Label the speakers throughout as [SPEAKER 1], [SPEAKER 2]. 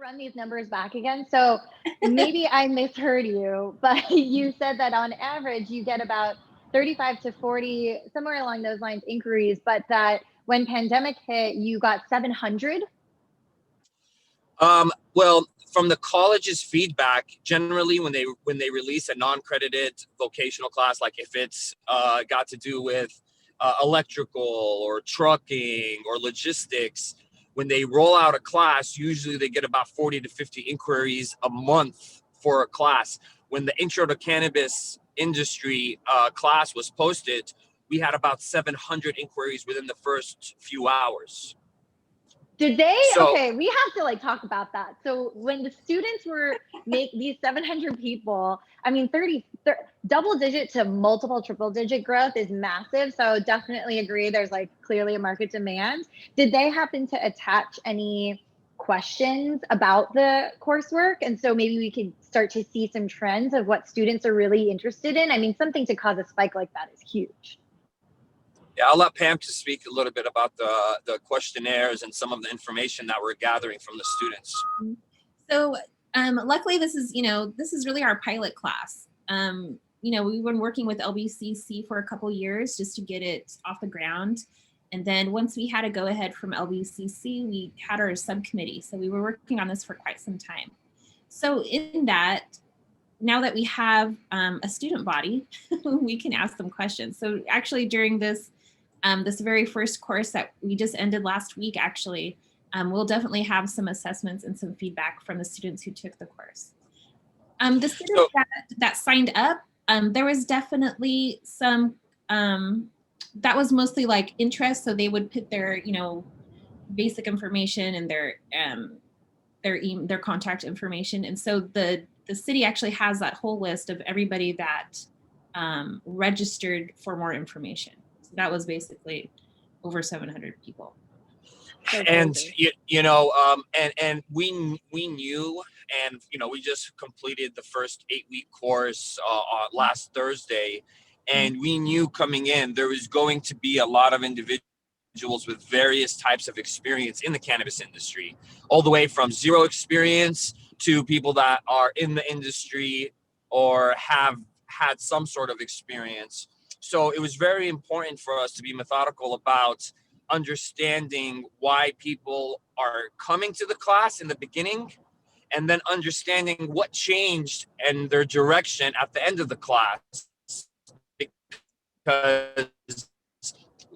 [SPEAKER 1] run these numbers back again. So maybe I misheard you, but you said that on average you get about 35 to 40, somewhere along those lines, inquiries, but that when pandemic hit, you got 700.
[SPEAKER 2] Well, from the college's feedback, generally when they release a non-credited vocational class, like if it's got to do with electrical or trucking or logistics, when they roll out a class, usually they get about 40 to 50 inquiries a month for a class. When the Intro to Cannabis Industry class was posted, we had about 700 inquiries within the first few hours.
[SPEAKER 1] Did they? Okay, we have to like talk about that. So when the students were these 700 people, I mean, 30 double digit to multiple triple digit growth is massive. So definitely agree. There's like clearly a market demand. Did they happen to attach any questions about the coursework? And so maybe we could start to see some trends of what students are really interested in. I mean, something to cause a spike like that is huge.
[SPEAKER 2] Yeah, I'll let Pam to speak a little bit about the questionnaires and some of the information that we're gathering from the students.
[SPEAKER 3] So luckily, this is really our pilot class. We've been working with LBCC for a couple years just to get it off the ground. And then once we had a go ahead from LBCC, we had our subcommittee. So we were working on this for quite some time. So in that, now that we have a student body, we can ask them questions. So actually during this very first course that we just ended last week, actually, we'll definitely have some assessments and some feedback from the students who took the course. The students that signed up, there was definitely some, that was mostly like interest. So they would put their, basic information and their contact information. And so the city actually has that whole list of everybody that registered for more information. So that was basically over 700 people.
[SPEAKER 2] And and we knew, and we just completed the first 8-week course last Thursday, and we knew coming in there was going to be a lot of individuals with various types of experience in the cannabis industry, all the way from zero experience to people that are in the industry or have had some sort of experience. So it was very important for us to be methodical about understanding why people are coming to the class in the beginning, and then understanding what changed and their direction at the end of the class, because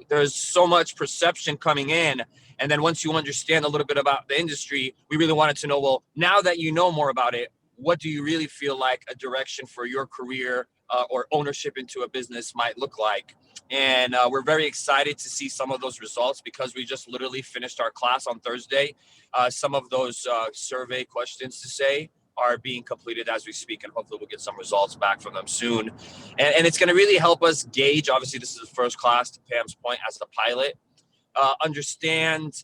[SPEAKER 2] there's so much perception coming in. And then once you understand a little bit about the industry, we really wanted to know, well, now that you know more about it, what do you really feel like a direction for your career or ownership into a business might look like? And we're very excited to see some of those results, because we just literally finished our class on Thursday. Some of those survey questions are being completed as we speak, and hopefully we'll get some results back from them soon. And it's going to really help us gauge, obviously this is the first class, to Pam's point, as a pilot, understand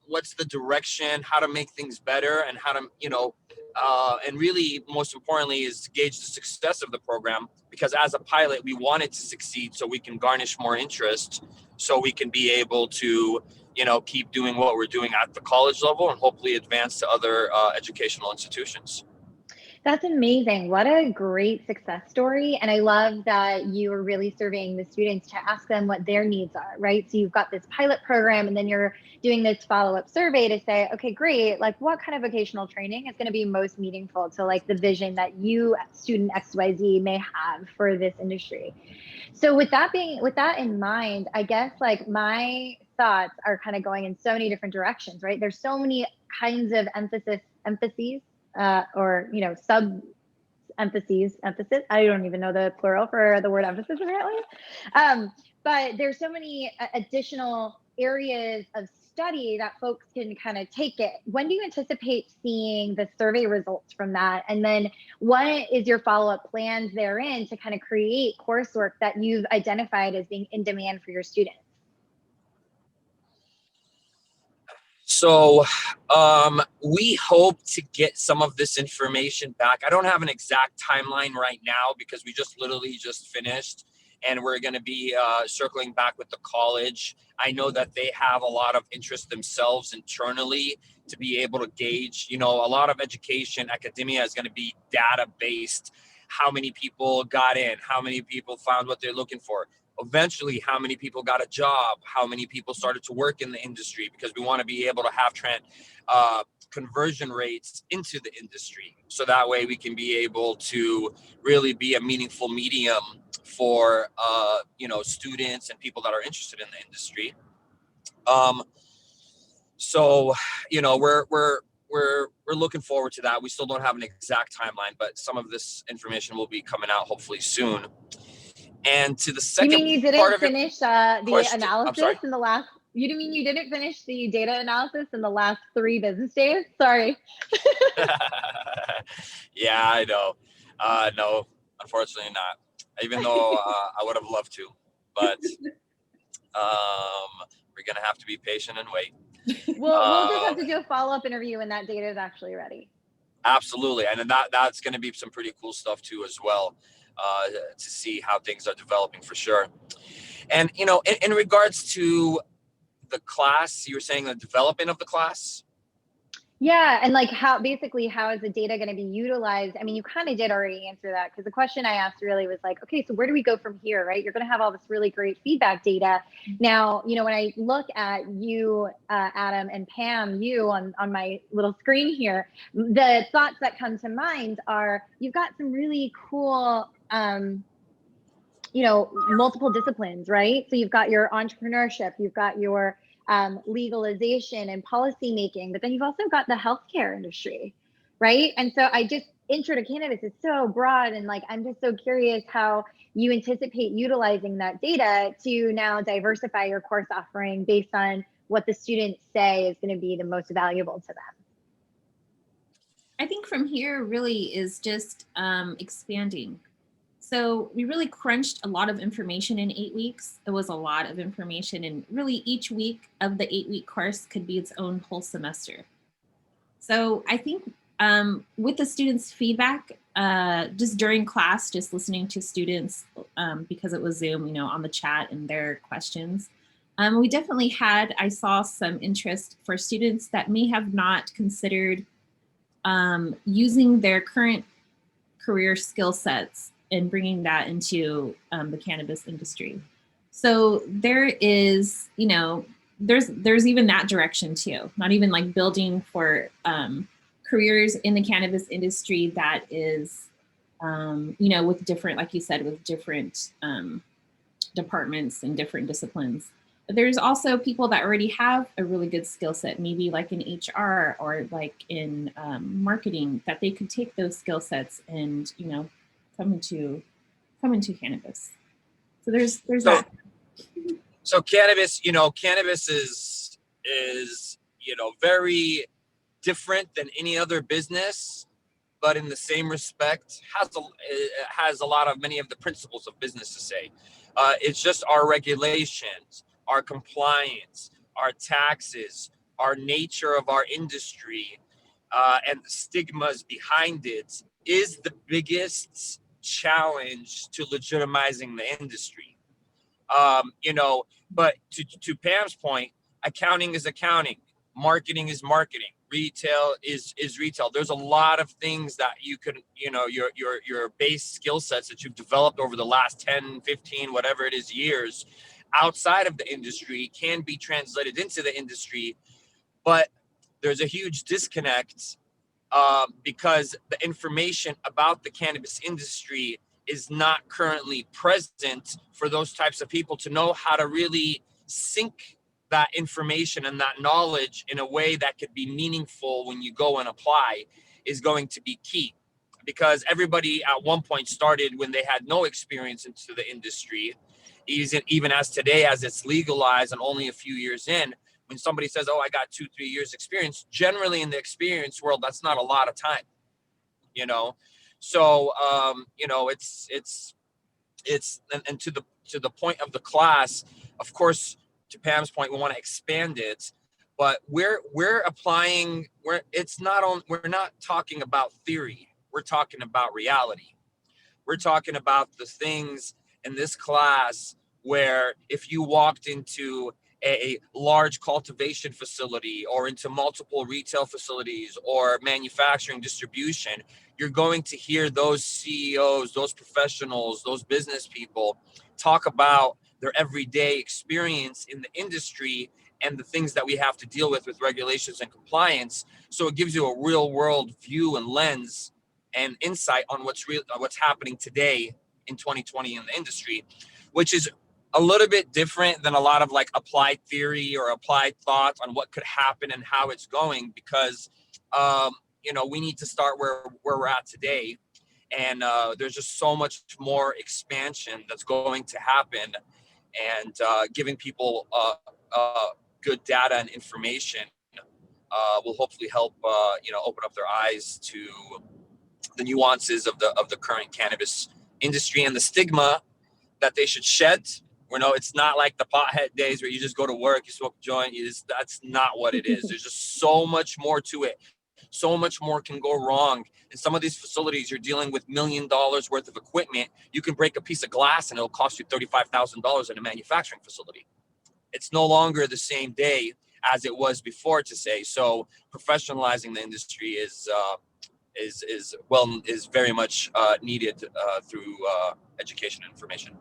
[SPEAKER 2] what's the direction, how to make things better, and how to, and really most importantly is to gauge the success of the program, because as a pilot, we want it to succeed so we can garnish more interest, so we can be able to, keep doing what we're doing at the college level and hopefully advance to other educational institutions.
[SPEAKER 1] That's amazing. What a great success story. And I love that you are really surveying the students to ask them what their needs are, right? So you've got this pilot program, and then you're doing this follow-up survey to say, okay, great. Like, what kind of vocational training is going to be most meaningful to like the vision that you, student XYZ, may have for this industry? So with that in mind, I guess like my thoughts are kind of going in so many different directions, right? There's so many kinds of emphases, or sub emphasis. I don't even know the plural for the word emphasis apparently. But there's so many additional areas of study that folks can kind of take it. When do you anticipate seeing the survey results from that? And then what is your follow-up plans therein to kind of create coursework that you've identified as being in demand for your students?
[SPEAKER 2] So we hope to get some of this information back. I don't have an exact timeline right now, because we just literally just finished, and we're going to be circling back with the college. I know that they have a lot of interest themselves internally to be able to gauge, a lot of education, academia is going to be data based. How many people got in, how many people found what they're looking for, eventually how many people got a job, how many people started to work in the industry, because we want to be able to have conversion rates into the industry, so that way we can be able to really be a meaningful medium for students and people that are interested in the industry. So we're looking forward to that. We still don't have an exact timeline, but some of this information will be coming out hopefully soon. And to the second
[SPEAKER 1] you mean you didn't
[SPEAKER 2] part of
[SPEAKER 1] finish the
[SPEAKER 2] question,
[SPEAKER 1] analysis in the last? You mean you didn't finish the data analysis in the last 3 business days? Sorry.
[SPEAKER 2] Yeah, I know. No, unfortunately not. Even though I would have loved to, but we're gonna have to be patient and wait.
[SPEAKER 1] We'll just have to do a follow-up interview when that data is actually ready.
[SPEAKER 2] Absolutely, and that's going to be some pretty cool stuff too as well, to see how things are developing for sure. And in regards to the class, you were saying the development of the class.
[SPEAKER 1] Yeah, and like how is the data going to be utilized? I mean, you kind of did already answer that, because the question I asked really was like, okay, so where do we go from here, right? You're going to have all this really great feedback data. Now, when I look at you, Adam, and Pam, you on my little screen here, the thoughts that come to mind are you've got some really cool, multiple disciplines, right? So you've got your entrepreneurship, you've got your legalization and policy making, but then you've also got the healthcare industry, right? And so intro to cannabis is so broad, and like I'm just so curious how you anticipate utilizing that data to now diversify your course offering based on what the students say is going to be the most valuable to them.
[SPEAKER 3] I think from here really is just expanding. So we really crunched a lot of information in 8 weeks. It was a lot of information, and really each week of the 8-week course could be its own whole semester. So I think with the students' feedback, just during class, just listening to students, because it was Zoom, on the chat and their questions, we definitely I saw some interest for students that may have not considered using their current career skill sets and bringing that into the cannabis industry. So there is, there's even that direction too, not even like building for careers in the cannabis industry that is, with different, like you said, with different departments and different disciplines. But there's also people that already have a really good skill set, maybe like in HR or like in marketing, that they could take those skill sets and, come into cannabis. So there's that.
[SPEAKER 2] So cannabis, cannabis is very different than any other business, but in the same respect has many of the principles of business to say. It's just our regulations, our compliance, our taxes, our nature of our industry, and the stigmas behind it is the biggest challenge to legitimizing the industry. But to Pam's point, accounting is accounting, marketing is marketing, retail is retail. There's a lot of things that you could, your base skill sets that you've developed over the last 10, 15, whatever it is years outside of the industry can be translated into the industry. But there's a huge disconnect because the information about the cannabis industry is not currently present for those types of people to know how to really sync that information and that knowledge in a way that could be meaningful when you go and apply is going to be key. Because everybody at one point started when they had no experience into the industry, even as today, as it's legalized and only a few years in. When somebody says, oh, I got 2-3 years experience, generally in the experience world, that's not a lot of time, So, it's and to the point of the class, of course, to Pam's point, we want to expand it, but we're applying, we're not talking about theory. We're talking about reality. We're talking about the things in this class where if you walked into a large cultivation facility or into multiple retail facilities or manufacturing distribution, you're going to hear those CEOs, those professionals, those business people talk about their everyday experience in the industry and the things that we have to deal with regulations and compliance. So it gives you a real world view and lens and insight on what's happening today in 2020 in the industry, which is a little bit different than a lot of like applied theory or applied thoughts on what could happen and how it's going, because we need to start where we're at today. And there's just so much more expansion that's going to happen, and giving people good data and information will hopefully help open up their eyes to the nuances of the current cannabis industry and the stigma that they should shed. It's not like the pothead days where you just go to work, you smoke a joint. That's not what it is. There's just so much more to it. So much more can go wrong. In some of these facilities, you're dealing with $1 million worth of equipment. You can break a piece of glass and it'll cost you $35,000 in a manufacturing facility. It's no longer the same day as it was before, to say. So professionalizing the industry is very much needed through education and information.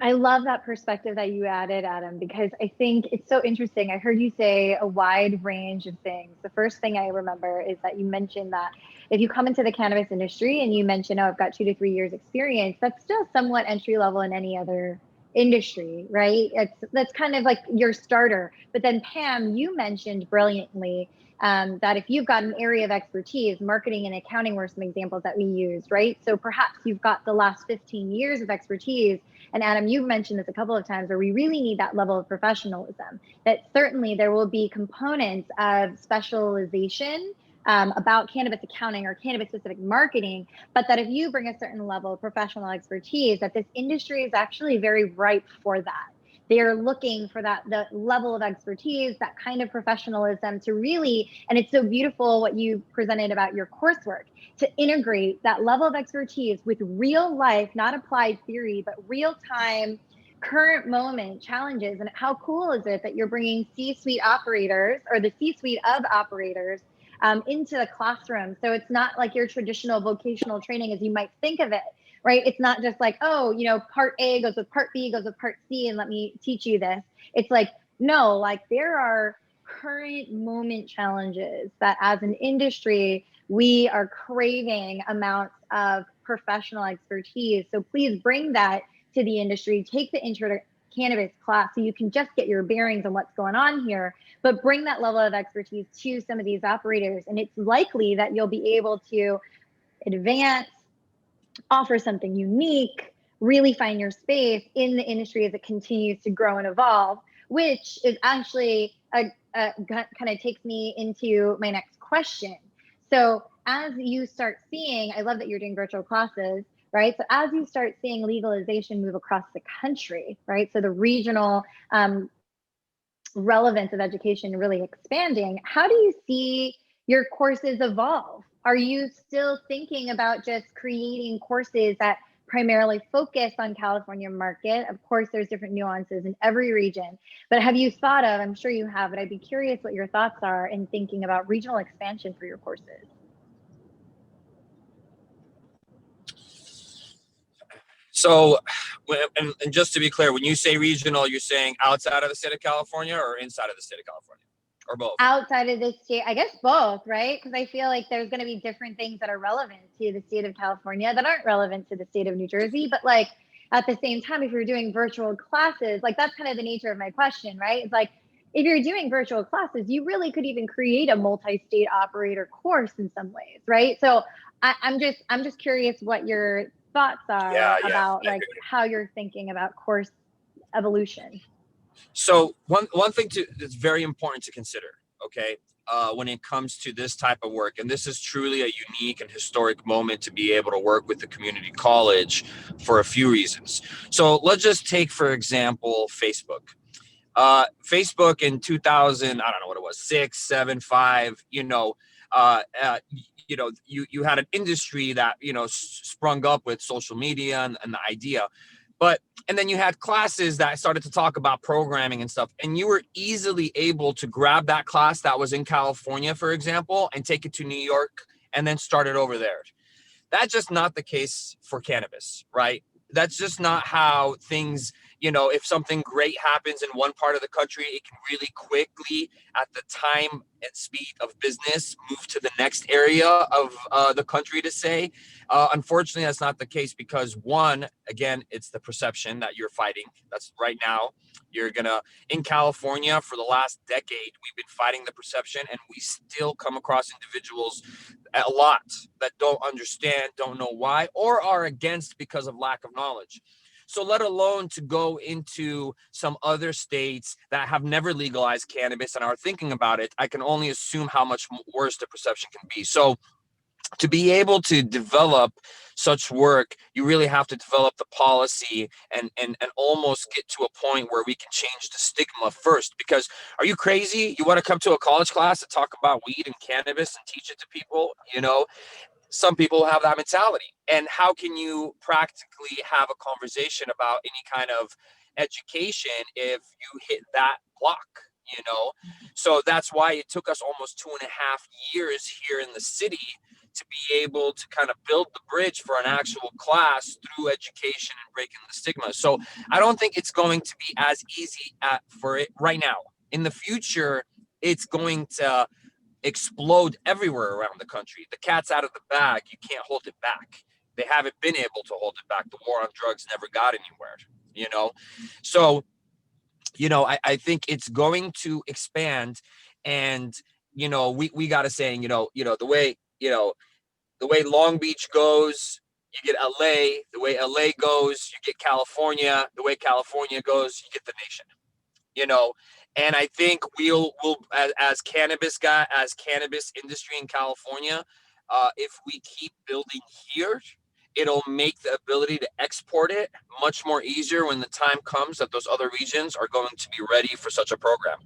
[SPEAKER 1] I love that perspective that you added, Adam, because I think it's so interesting. I heard you say a wide range of things. The first thing I remember is that you mentioned that if you come into the cannabis industry and you mention, oh, I've got 2 to 3 years experience, that's still somewhat entry level in any other industry, right? That's kind of like your starter. But then Pam, you mentioned brilliantly that if you've got an area of expertise, marketing and accounting were some examples that we used, right? So perhaps you've got the last 15 years of expertise. And Adam, you've mentioned this a couple of times, where we really need that level of professionalism, that certainly there will be components of specialization about cannabis accounting or cannabis specific marketing, but that if you bring a certain level of professional expertise, that this industry is actually very ripe for that. They're looking for the level of expertise, that kind of professionalism to really, and it's so beautiful what you presented about your coursework, to integrate that level of expertise with real life, not applied theory, but real time, current moment challenges. And how cool is it that you're bringing C-suite operators or the C-suite of operators into the classroom? So it's not like your traditional vocational training as you might think of it. Right? It's not just like, oh, part A goes with part B, goes with part C, and let me teach you this. It's like, no, like there are current moment challenges that as an industry, we are craving amounts of professional expertise. So please bring that to the industry. Take the intro to cannabis class so you can just get your bearings on what's going on here, but bring that level of expertise to some of these operators. And it's likely that you'll be able to advance, offer something unique, really find your space in the industry as it continues to grow and evolve, which is actually kind of takes me into my next question. So as you start seeing, I love that you're doing virtual classes, right? So as you start seeing legalization move across the country, right? So the regional relevance of education really expanding, how do you see your courses evolve? Are you still thinking about just creating courses that primarily focus on California market? Of course, there's different nuances in every region, but have you thought of, I'm sure you have, but I'd be curious what your thoughts are in thinking about regional expansion for your courses.
[SPEAKER 2] So, and just to be clear, when you say regional, you're saying outside of the state of California or inside of the state of California? Or both?
[SPEAKER 1] Outside of the state, I guess both, right? Because I feel like there's going to be different things that are relevant to the state of California that aren't relevant to the state of New Jersey. But like at the same time, if you're doing virtual classes, like that's kind of the nature of my question, right? It's like if you're doing virtual classes, you really could even create a multi-state operator course in some ways, right? So I'm just curious what your thoughts are about like how you're thinking about course evolution.
[SPEAKER 2] So one thing that's very important to consider, okay, when it comes to this type of work, and this is truly a unique and historic moment to be able to work with the community college for a few reasons. So let's just take, for example, Facebook. Facebook in 2000, I don't know what it was, 6, 7, 5, you had an industry that, sprung up with social media and the idea. And then you had classes that started to talk about programming and stuff, and you were easily able to grab that class that was in California, for example, and take it to New York and then start it over there. That's just not the case for cannabis, right? That's just not how things, if something great happens in one part of the country, it can really quickly, at the time and speed of business, move to the next area of the country, to say. Unfortunately, that's not the case because, one, again, it's the perception that you're fighting. That's right now. In California for the last decade, we've been fighting the perception, and we still come across individuals a lot that don't understand, don't know why, or are against because of lack of knowledge. So let alone to go into some other states that have never legalized cannabis and are thinking about it, I can only assume how much worse the perception can be. So to be able to develop such work, you really have to develop the policy and almost get to a point where we can change the stigma first. Because are you crazy? You want to come to a college class and talk about weed and cannabis and teach it to people? Some people have that mentality. And how can you practically have a conversation about any kind of education if you hit that block? So that's why it took us almost 2.5 years here in the city to be able to kind of build the bridge for an actual class through education and breaking the stigma. So I don't think it's going to be as easy for it right now. In the future, it's going to explode everywhere around the country. The cat's out of the bag. You can't hold it back. They haven't been able to hold it back. The war on drugs never got anywhere, So, I think it's going to expand. And, we got a saying, the way Long Beach goes, you get LA. The way LA goes, you get California. The way California goes, you get the nation. And I think we'll as cannabis industry in California, if we keep building here, it'll make the ability to export it much more easier when the time comes that those other regions are going to be ready for such a program.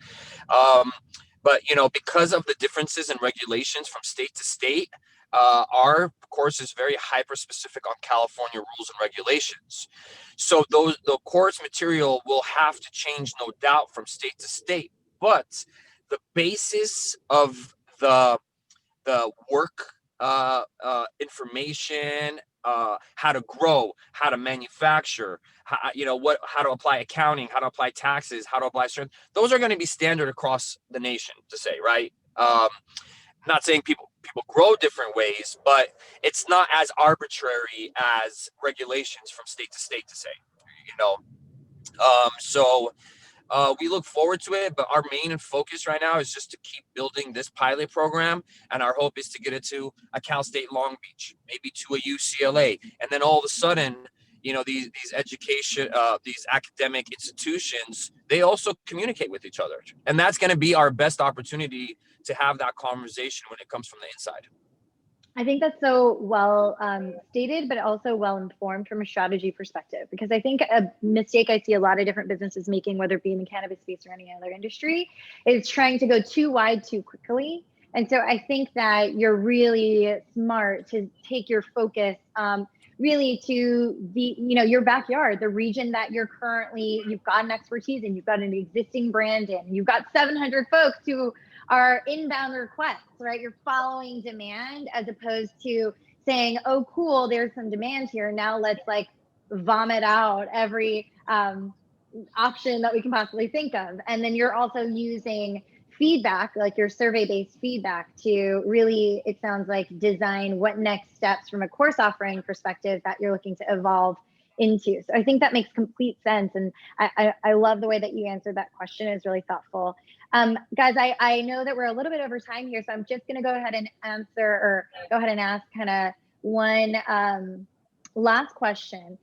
[SPEAKER 2] But because of the differences in regulations from state to state, our course is very hyper specific on California rules and regulations. So the course material will have to change, no doubt, from state to state. But the basis of the work information, how to grow, how to manufacture, how to apply accounting, how to apply taxes, how to apply certain, those are going to be standard across the nation, to say, right? Not saying people grow different ways, but it's not as arbitrary as regulations from state to state, to say, so we look forward to it, but our main focus right now is just to keep building this pilot program, and our hope is to get it to a Cal State Long Beach, maybe to a UCLA, and then all of a sudden, these education, these academic institutions, they also communicate with each other, and that's going to be our best opportunity to have that conversation when it comes from the inside.
[SPEAKER 1] I think that's so well stated, but also well informed from a strategy perspective, because I think a mistake I see a lot of different businesses making, whether it be in the cannabis space or any other industry, is trying to go too wide too quickly. And so I think that you're really smart to take your focus really to the, your backyard, the region that you've got an expertise in, you've got an existing brand in, you've got 700 folks who are inbound requests, right? You're following demand as opposed to saying, oh, cool, there's some demand here. Now let's vomit out every option that we can possibly think of. And then you're also using feedback, like your survey-based feedback, to really, it sounds like, design what next steps from a course offering perspective that you're looking to evolve into. So I think that makes complete sense. And I love the way that you answered that question. It's really thoughtful. Guys, I know that we're a little bit over time here, so I'm just going to go ahead and ask kind of one last question.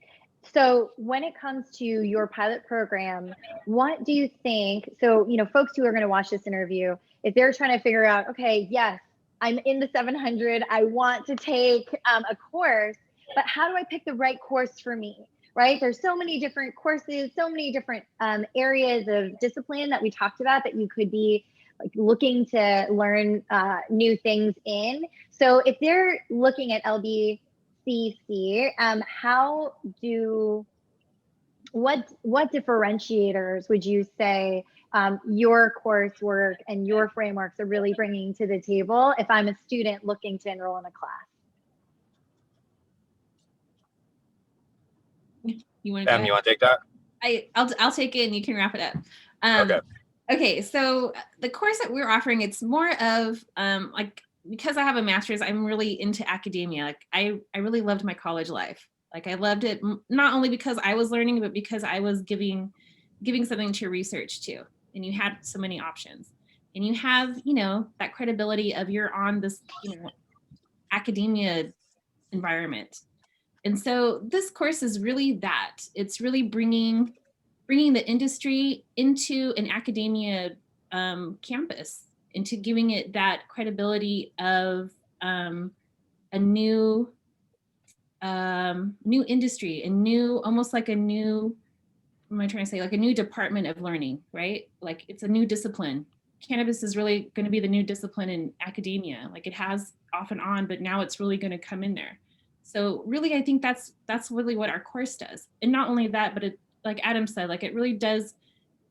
[SPEAKER 1] So when it comes to your pilot program, what do you think? So, folks who are going to watch this interview, if they're trying to figure out, okay, yes, I'm in the 700, I want to take a course, but how do I pick the right course for me? Right? There's so many different courses, so many different areas of discipline that we talked about that you could be like looking to learn new things in. So if they're looking at LBCC, what differentiators would you say your coursework and your frameworks are really bringing to the table if I'm a student looking to enroll in a class?
[SPEAKER 3] You want
[SPEAKER 2] Pam, you want to take that?
[SPEAKER 3] I'll take it and you can wrap it up.
[SPEAKER 2] Okay.
[SPEAKER 3] Okay, so the course that we're offering, it's more of like, because I have a master's, I'm really into academia. Like I really loved my college life. Like I loved it not only because I was learning, but because I was giving something to research too. And you had so many options. And you have, you know, that credibility of you're on this, you know, academia environment. And so this course is really that. It's really bringing the industry into an academia campus, into giving it that credibility of a new industry, a new, almost like a new, what am I trying to say, like a new department of learning, right? Like it's a new discipline. Cannabis is really going to be the new discipline in academia. Like it has off and on, but now it's really going to come in there. So really, I think that's really what our course does. And not only that, but it, like Adam said, like it really does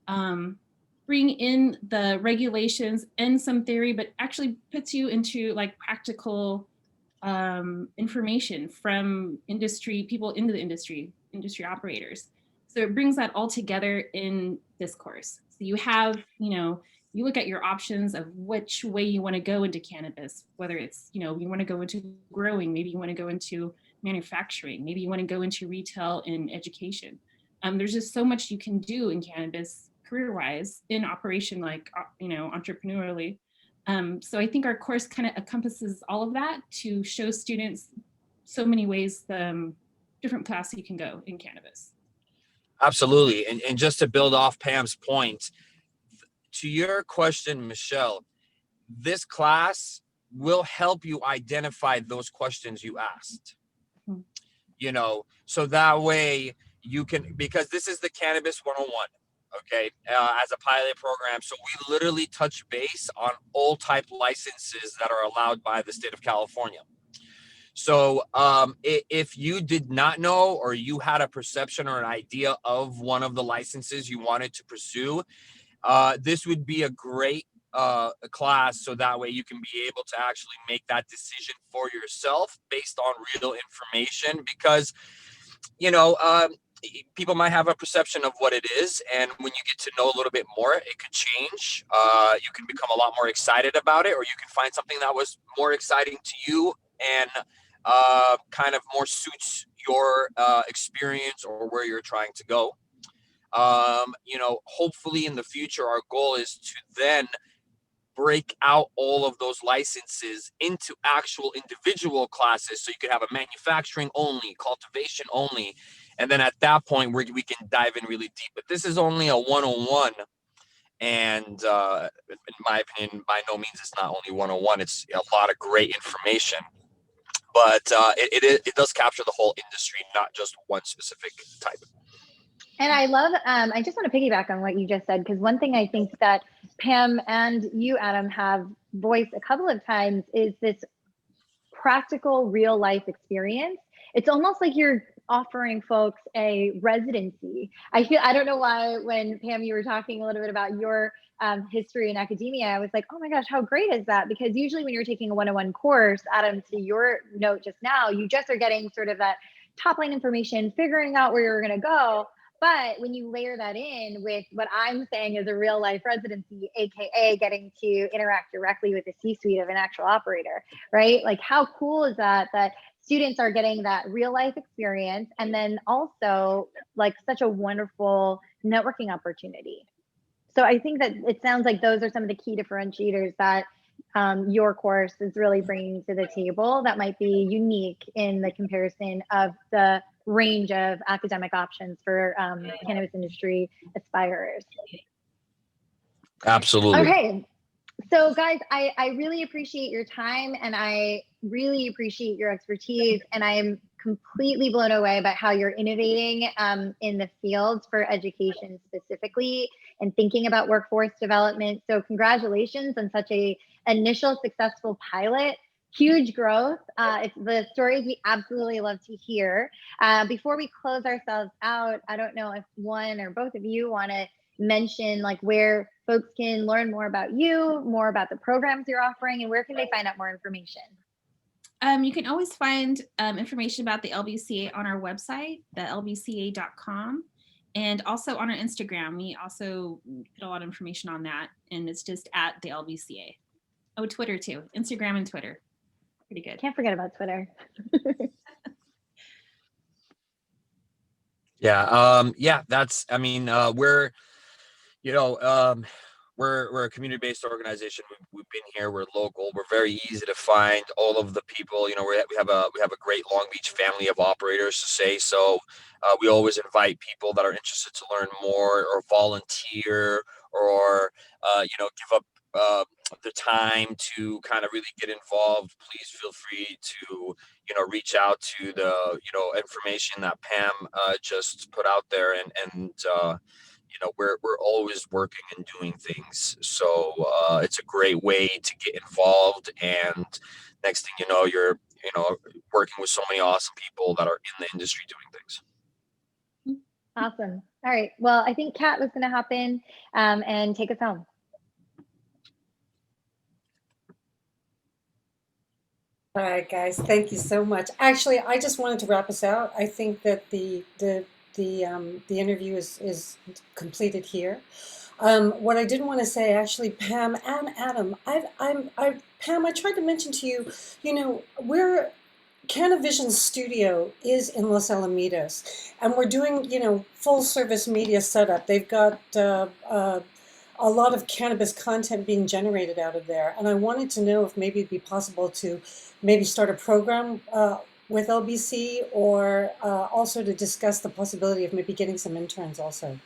[SPEAKER 3] bring in the regulations and some theory, but actually puts you into like practical information from industry people into the industry operators. So it brings that all together in this course. So you have, you know, you look at your options of which way you want to go into cannabis, whether it's, you know, you want to go into growing, maybe you want to go into manufacturing, maybe you want to go into retail and education. There's just so much you can do in cannabis career-wise in operation, like, you know, entrepreneurially. So I think our course kind of encompasses all of that to show students so many ways, different paths you can go in cannabis.
[SPEAKER 2] Absolutely. And just to build off Pam's point, to your question, Michelle, this class will help you identify those questions you asked.
[SPEAKER 3] Mm-hmm.
[SPEAKER 2] You know, so that way you can, because this is the Cannabis 101, okay, as a pilot program. So we literally touch base on all type licenses that are allowed by the state of California. So if you did not know, or you had a perception or an idea of one of the licenses you wanted to pursue, this would be a great class, so that way you can be able to actually make that decision for yourself based on real information. Because, you know, people might have a perception of what it is, and when you get to know a little bit more, it could change. You can become a lot more excited about it, or you can find something that was more exciting to you and kind of more suits your experience or where you're trying to go. You know, hopefully in the future, our goal is to then break out all of those licenses into actual individual classes. So you could have a manufacturing only, cultivation only. And then at that point, we can dive in really deep. But this is only a 101. And in my opinion, by no means, it's not only 101. It's a lot of great information. But it does capture the whole industry, not just one specific type.
[SPEAKER 1] And I love, I just want to piggyback on what you just said, because one thing I think that Pam and you, Adam, have voiced a couple of times is this practical real life experience. It's almost like you're offering folks a residency. I don't know why, when Pam, you were talking a little bit about your history in academia, I was like, oh my gosh, how great is that? Because usually when you're taking a 101 course, Adam, to your note just now, you just are getting sort of that top line information, figuring out where you're going to go. But when you layer that in with what I'm saying is a real life residency, AKA getting to interact directly with the C-suite of an actual operator, right? Like how cool is that, that students are getting that real life experience, and then also like such a wonderful networking opportunity. So I think that it sounds like those are some of the key differentiators that your course is really bringing to the table that might be unique in the comparison of the range of academic options for cannabis industry aspirers.
[SPEAKER 2] Absolutely.
[SPEAKER 1] Okay. So guys, I really appreciate your time, and I really appreciate your expertise, and I am completely blown away by how you're innovating in the fields for education specifically. and thinking about workforce development. So congratulations on such a initial successful pilot. Huge growth. It's the stories we absolutely love to hear. Before we close ourselves out, I don't know if one or both of you want to mention like where folks can learn more about you, more about the programs you're offering, and where can they find out more information?
[SPEAKER 3] You can always find information about the LBCA on our website, thelbca.com, and also on our Instagram. We also put a lot of information on that, and it's just at the LBCA. Oh, Twitter too. Instagram and Twitter. Pretty good.
[SPEAKER 1] Can't forget about Twitter.
[SPEAKER 2] Yeah, that's, I mean, we're a community-based organization. We've been here. We're local. We're very easy to find. All of the people, we have a great Long Beach family of operators to say. So we always invite people that are interested to learn more or volunteer or give up the time to kind of really get involved. Please feel free to reach out to the information that Pam just put out there, and we're always working and doing things. So it's a great way to get involved. And next thing you know, you're working with so many awesome people that are in the industry doing things.
[SPEAKER 1] Awesome. All right. Well, I think Kat was going to hop in and take us home.
[SPEAKER 4] All right, guys, thank you so much. Actually, I just wanted to wrap us out. I think that the interview is completed here. What I did want to say, actually, Pam and Adam, Pam, I tried to mention to you, we're CANiVISION studio is in Los Alamitos, and we're doing, full service media setup. They've got a lot of cannabis content being generated out of there. And I wanted to know if maybe it'd be possible to maybe start a program with LBC, or also to discuss the possibility of maybe getting some interns also.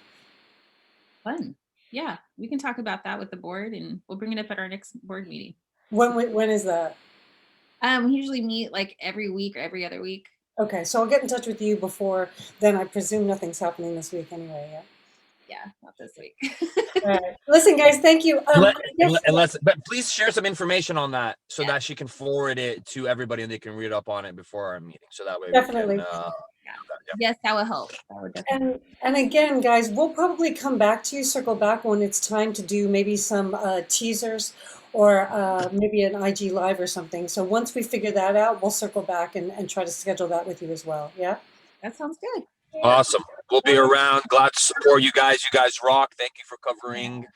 [SPEAKER 3] Fun. Yeah, we can talk about that with the board, and we'll bring it up at our next board meeting.
[SPEAKER 4] When is that?
[SPEAKER 3] We usually meet like every week or every other week.
[SPEAKER 4] Okay, so I'll get in touch with you before then. I presume nothing's happening this week anyway, yeah?
[SPEAKER 3] Yeah, not this week.
[SPEAKER 4] All right. Listen, guys, thank you.
[SPEAKER 2] But please share some information on that so that she can forward it to everybody and they can read up on it before our meeting. So that way
[SPEAKER 4] definitely.
[SPEAKER 2] We can,
[SPEAKER 3] Yes, that will help. That would definitely.
[SPEAKER 4] And again, guys, we'll probably come back to you, circle back when it's time to do maybe some teasers or maybe an IG live or something. So once we figure that out, we'll circle back and try to schedule that with you as well. Yeah?
[SPEAKER 3] That sounds good.
[SPEAKER 2] Awesome. We'll be around. Glad to support you guys. You guys rock. Thank you for covering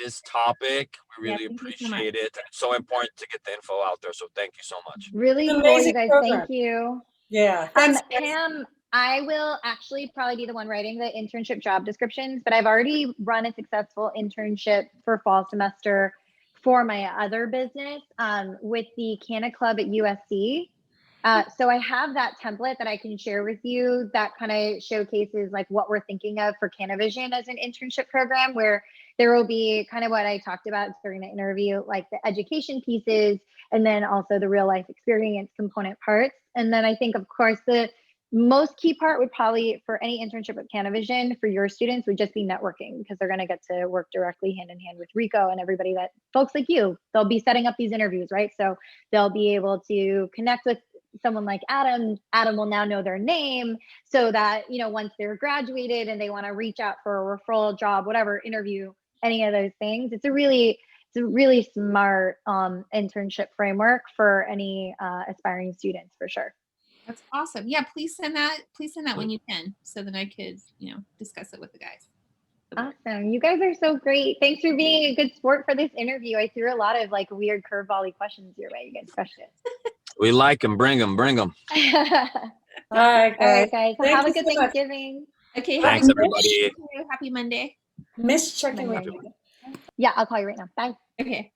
[SPEAKER 2] this topic. We really appreciate it. It's so important to get the info out there. So thank you so much.
[SPEAKER 1] Really cool, you guys.
[SPEAKER 4] Program.
[SPEAKER 1] Thank you.
[SPEAKER 4] Yeah.
[SPEAKER 1] Pam, I will actually probably be the one writing the internship job descriptions, but I've already run a successful internship for fall semester for my other business with the Canna Club at USC. So I have that template that I can share with you that kind of showcases like what we're thinking of for CANiVISION as an internship program, where there will be kind of what I talked about during the interview, like the education pieces, and then also the real life experience component parts. And then I think, of course, the most key part would probably for any internship with CANiVISION for your students would just be networking, because they're going to get to work directly hand in hand with Rico and everybody that folks like you. They'll be setting up these interviews, right? So they'll be able to connect with someone like Adam. Adam will now know their name, so that once they're graduated and they want to reach out for a referral job, whatever, interview, any of those things, it's a really smart internship framework for any aspiring students, for sure.
[SPEAKER 3] That's awesome. Yeah, please send that when you can, so that I could discuss it with the guys.
[SPEAKER 1] Awesome. You guys are so great. Thanks for being a good sport for this interview. I threw a lot of like weird curveball-y questions your way. You guys crushed it.
[SPEAKER 2] We like them. Bring them.
[SPEAKER 4] All right,
[SPEAKER 1] guys. Have a good Thanksgiving.
[SPEAKER 3] Okay.
[SPEAKER 2] Thanks, everybody.
[SPEAKER 3] Happy Monday.
[SPEAKER 4] Miss checking with
[SPEAKER 1] Yeah, I'll call you right now. Bye.
[SPEAKER 3] Okay.